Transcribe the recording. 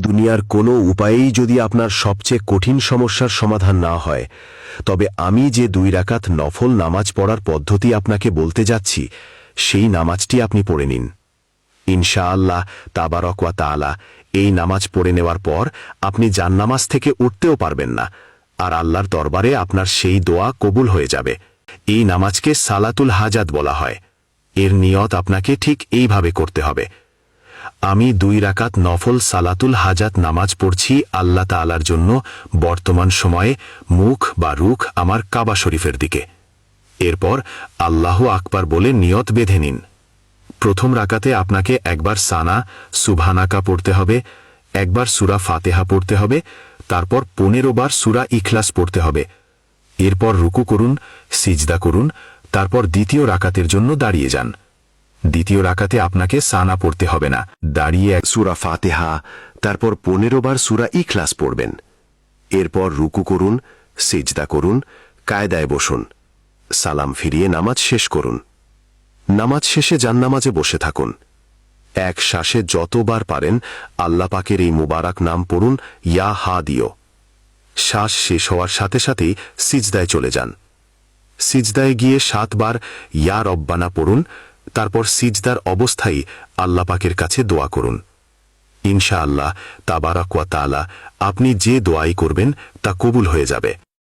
দুনিয়ার কোনো উপায়েই যদি আপনার সবচেয়ে কঠিন সমস্যার সমাধান না হয়, তবে আমি যে 2 রাকাত নফল নামাজ পড়ার পদ্ধতি আপনাকে বলতে যাচ্ছি, সেই নামাজটি আপনি পড়ে নিন। ইনশাআল্লাহ তাবারক ওয়া তাআলা এই নামাজ পড়ে নেওয়ার পর আপনি জান্নামাজ থেকে উঠতেও পারবেন না, আর আল্লাহর দরবারে আপনার সেই দোয়া কবুল হয়ে যাবে। এই নামাজকে সালাতুল হাজাত বলা হয়। এর নিয়ত আপনাকে ঠিক এইভাবে করতে হবে: আমি 2 রাকাত নফল সালাতুল হাজাত নামাজ পড়ছি আল্লাহ তাআলার জন্য, বর্তমান সময়ে মুখ বা রুখ আমার কাবা শরীফের দিকে। এরপর আল্লাহু আকবার বলে নিয়ত বেঁধে নিন। প্রথম রাকাতে আপনাকে একবার সানা সুবহানাকা পড়তে হবে, একবার সূরা ফাতিহা পড়তে হবে, তারপর 15 বার সূরা ইখলাস পড়তে হবে। এরপর রুকু করুন, সিজদা করুন, তারপর দ্বিতীয় রাকাতের জন্য দাঁড়িয়ে যান। দ্বিতীয় রাকাতে আপনাকে সানা পড়তে হবে না, দাঁড়িয়ে সূরা ফাতিহা, তারপর 15 বার সূরা ইখলাস পড়বেন। এরপর রুকু করুন, সিজদা করুন, কায়দায় বসুন, সালাম ফিরিয়ে নামাজ শেষ করুন। নামাজ শেষে জান্নামাজে বসে থাকুন। এক শ্বাসে যতবার পারেন আল্লাহ পাকের এই মুবারক নাম পড়ুন, ইয়া হাদিও। শ্বাস শেষ হওয়ার সাথে সাথেই সিজদায় চলে যান। সিজদায় গিয়ে 7 বার ইয়া রব্বানা পড়ুন, তারপর সিজদার অবস্থায় আল্লাহ পাকের কাছে দোয়া করুন। ইনশাআল্লাহ তাবারক ওয়া তাআলা আপনি যে দোয়াই করবেন তা কবুল হয়ে যাবে।